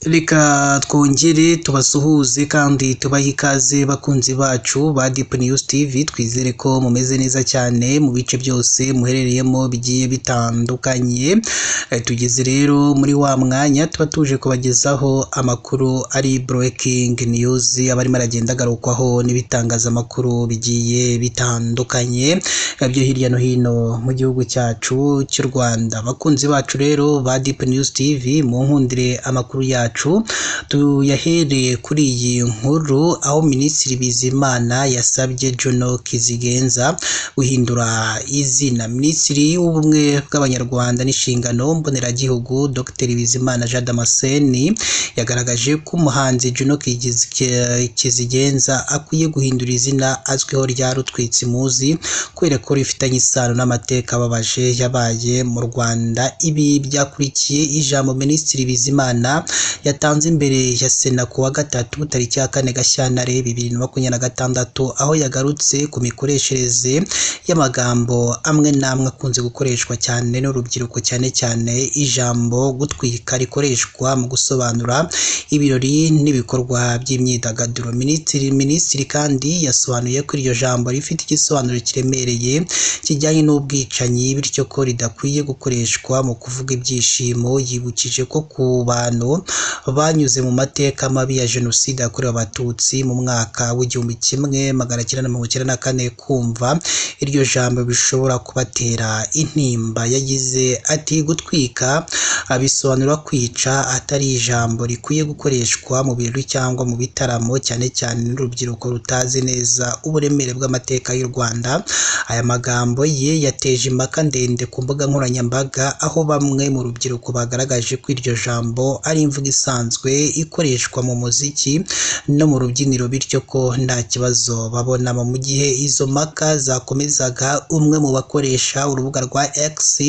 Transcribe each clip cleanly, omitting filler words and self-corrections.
Reka twongere tubasuhuze kandi tubahe ikaze bakunzi bacu ba Deep News TV, twizere ko mumeze neza cyane mu bice byose muherereyemo bigiye bitandukanye. Tugeze rero muri wa mwanya tuba tuje kubagezaho amakuru ari breaking news, abarimo aragenda agarukwaho n'ibitangazamakuru bigiye bitandukanye byo hirya no hino mu gihugu cyacu cy'u Rwanda. Bakunzi bacu rero ba Deep News TV, mu nkundire amakuru yacu tuyahereye kuri iyi nkuru, aho Minisitiri Bizimana yasabye Jono Kizigenza guhindura izina. Minisitiri w'ubumwe bw'Abanyarwanda n'inshingano mboneragihugu Dr Bizimana Jean Damascene yagaragaje ko umuhanzi Jono Kizigenza akwiye guhindura izina azwiho rya Rutwitsi muzi, kubera ko rifitanye isano n'amateka ababaje yabaye mu Rwanda. Ibi byakurikiye ijambo Minisitiri Bizimana yatanze imbere ya Sena ku wa gatatu tariki ya 4 Gashyantare 2026, aho yagarutse ku mikoreshereze y'amagambo amwe n'amwe akunze gukoreshwa cyane n'urubyiruko, cyane cyane ijambo gutwika rikoreshwa mu gusobanura ibirori n'ibikorwa by'imyidagaduro. Minisitiri kandi yasobanuye ko iryo jambo rifite igisobanuro kiremereye kijyanye n'ubwicanyi, bityo ko ridakwiye gukoreshwa mu kuvuga ibyishimo. Yibukije ko ku bantu banyuze mu mateka mabi ya Jenoside yakorewe Abatutsi mu mwaka w'1994 kumva iryo jambo bishobora kubatera intimba. Yagize ati gutwika abisobanura kwica, atari ijambo rikwiye gukoreshwa mu birori cyangwa mu bitaramo, cyane cyane n'urubyiruko rutazi neza uburemere bw'amateka y'u Rwanda. Aya magambo ye yateje impaka ndende ku mbuga nkoranyambaga, aho bamwe mu rubyiruko bagaragaje ko iryo jambo ari imvugo isanzwe ikoreshwa mu muziki no mu rubyiniro, bityo ko nta kibazo babonamo. Mu gihe izo mpaka zakomezaga, umwe mu bakoresha urubuga rwa X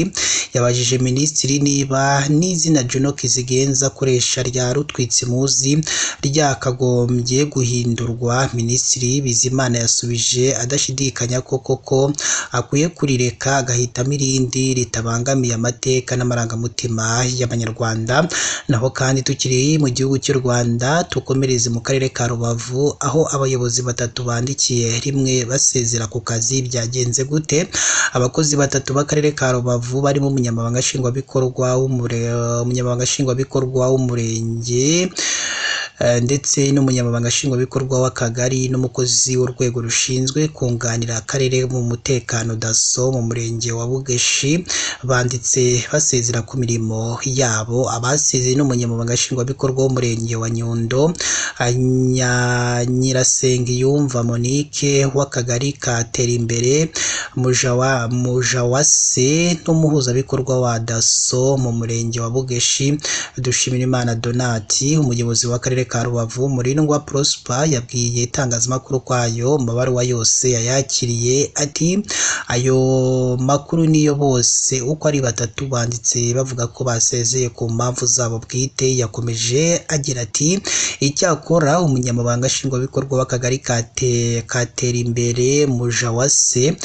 yabajije Minisitiri niba n'izina Jono Kizigenza akoresha rya Rutwitsi muzi ryakagombye guhindurwa. Minisitiri Bizimana yasubije adashidikanya ko koko akwiye kurireka agahitamo irindi ritabangamiye amateka n'amarangamutima y'Abanyarwanda. Naho kandi tukiri mu gihugu cy'u Rwanda, tukomereze mu karere ka Rubavu, aho abayobozi batatu bandikiye rimwe basezera ku kazi. Byagenze gute? Abakozi batatu b'akarere ka Rubavu barimo umunyamabanga nshingwabikorwa w'umurenge ndetse n'umunyamabanga nshingwabikorwa w'akagari n'umukozi w'urwego rushinzwe kunganira akarere mu mutekano DASSO mu murenge wa Bugeshi banditse basezera ku mirimo yabo. Abasezeye n'umunyamabanga nshingwabikorwa w'umurenge wa Nyundo Nyirasengiyumva Monique w'akagari ka Terimbere Mujawase n'umuhuzabikorwa wa DASSO mu murenge wa Bugeshi Dushimirimana Donati. Umuyobozi w'akarere ka Rubavu Murindwa Prosper yabwiye itangazamakuru kwayo mabaruwa yose yayakiriye ati ayo makuru niyo bose uko ari batatu banditse bavuga ko basezeye ku mpamvu zabo bwite. Yakomeje agira ati icyakora umunyamabanga nshingwabikorwa w'akagari ka Terimbere Mujawase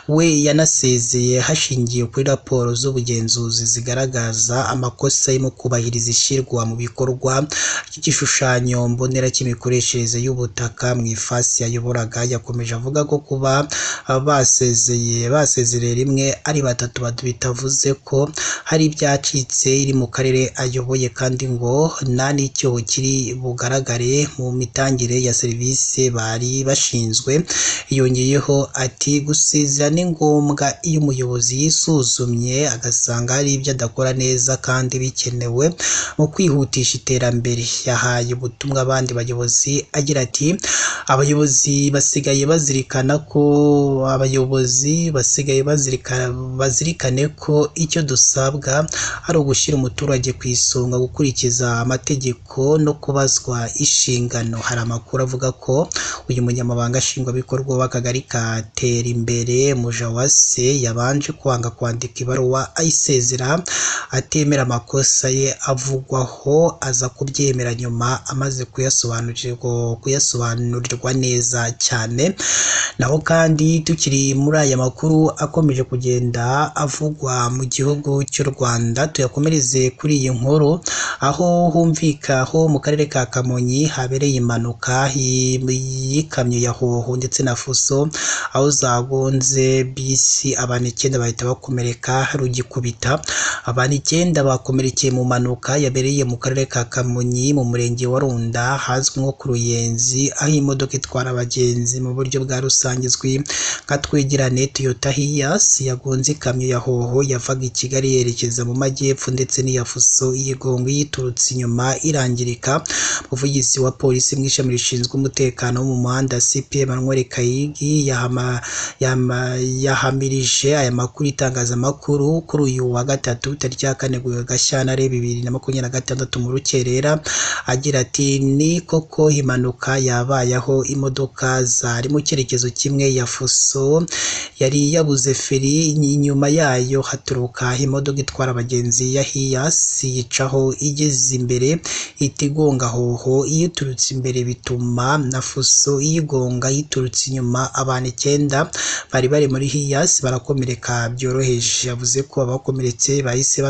we yanasezeye hashingiwe kuri raporo z'ubugenzuzi zigaragaza amakosa yo kubahiriza ishyirwa mu bikorwa ry'igishushanyo mbonera cy'imikoreshereze y'ubutaka mu ifasi yayoboraga. Yakomeje avuga ko kuba basezereye rimwe ari batatu bitavuze ko hari ibyacitse iri mu karere ayoboye, kandi ngo nta n'icyo kiri bugaragare mu mitangire ya serivisi bari bashinzwe. Yongeyeho ati gusezera ni ngombwa iyo umuyobozi yisuzumye agasanga hari ibyo adakora neza kandi bikenewe mu kwihutisha iterambere. Yahaye ubutumwa abandi bayobozi agira ati abayobozi basigaye bazirikane ko icyo dusabwa ari ugushyira umuturage ku isonga, gukurikiza amategeko no kubazwa inshingano. Hari amakuru avuga ko uyu munyamabanga nshingwabikorwa w'akagari ka Terimbere Mujawase yabanje kwanga kwandika ibaruwa ayisezera atemera amakosa ye avugwaho, aza kubyemera nyuma amaze kuyasobanurirwa neza cyane. Naho kandi tukiri muri aya makuru akomeje kugenda avugwa mu gihugu cy'u Rwanda, tuyakomereze kuri iyi nkuru aho humvikaho mu karere ka Kamonyi habereye impanuka y'ikamyo ya hoho ndetse na fuso, aho zagonze bisi abantu 9 bahita bakomereka rugikubita. Abantu 9 bakomerekeye mu mpanuka yabereye mu karere ka Kamonyi mu murenge wa Runda hazwi nko ku Ruyenzi, aho imodoka itwara abagenzi mu buryo bwa rusange izwi nka Twegerane Toyota Hiace yagonze ikamyo ya hoho yavaga i Kigali yerekeza mu majyepfo, ndetse n'iya fuso iyigonga yiturutse inyuma irangirika. Umuvugizi wa polisi mu ishami rishinzwe umutekano wo mu muhanda CP Emmanuel Kayigi yahamirije aya makuru itangazamakuru kuri uyu wa gatatu tariki ya 4 Gashyantare 2026 mu rukerera, agira ati ni koko impanuka yabayeho imodoka zari mu cyerekezo kimwe ya fuso yari yabuze feri, inyuma yayo haturuka imodoka itwara abagenzi ya Hiace yicaho igeze imbere itigonga hoho iyiturutse imbere, bituma na fuso iyigonga yiturutse inyuma. Abantu 9 bari muri Hiace barakomereka byoroheje. Yavuze ko abakomeretse bahise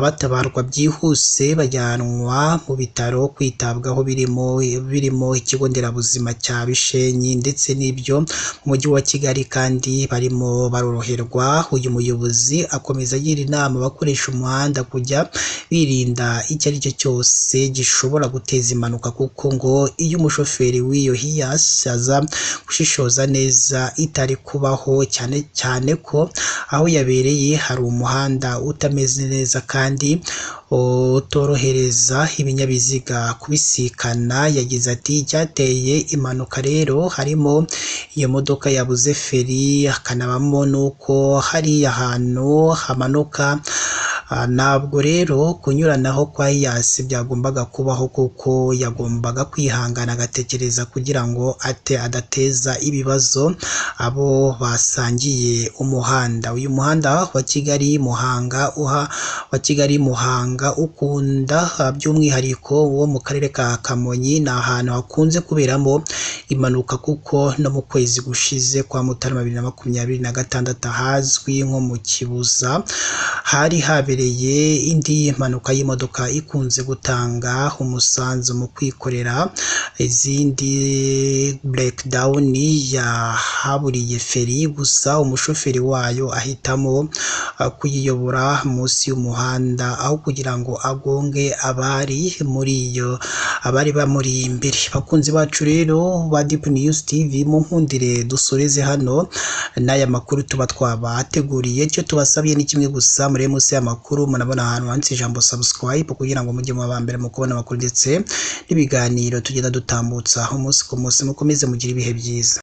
batabarwa byihuse bajyanwa mu bitaro kwitabwaho birimo ikigo nderabuzima cya Bishenyi ndetse n'ibyo mu mujyi wa Kigali, kandi barimo baroroherwa. Uyu muyobozi akomeza agira inama abakoresha umuhanda kujya birinda icyo ari cyo cyose gishobora guteza impanuka, kuko ngo iyo umushoferi w'iyo Hiace aza gushishoza neza itari kubaho, cyane ko aho yabereye hari umuhanda utameze neza kandi utorohereza ibinyabiziga kubisikana. Yagize ati icyateye impanuka rero harimo iyo modoka yabuze feri, hakanabamo nuko hari ahantu hamanuka. Ntabwo rero kunyuranaho kwa Hiace byagombaga kubaho, kuko yagombaga kwihangana agatekereza kugira ngo adateza ibibazo abo basangiye umuhanda. Uyu muhanda wa Kigali Muhanga ukunda by'umwihariko wo mu karere ka Kamonyi, ni ahantu hakunze kuberamo impanuka, kuko no mu kwezi gushize kwa Mutarama 2026 hazwi nko mu Kibuza hari habereye indi mpanuka y'imodoka ikunze gutanga umusanzu mu kwikorera izindi breakdown yahaburiye feri, gusa umushoferi wayo ahitamo kuyiyobora munsi y'umuhanda aho kugira ngo agonge abari bamuri imbere. Bakunzi bacu rero ba Deep News TV, mu nkundire dusoreze hano n'aya makuru tuba twabateguriye. Cyo tubasabye ni kimwe gusa, muri munsi y'amakuru munabona ahantu handitse ijambo subscribe kugira ngo mujye mu bambere mu kubona amakuru ndetse n'ibiganiro tugenda dutambutsa umunsi ku munsi. Mukomeze mugire ibihe byiza.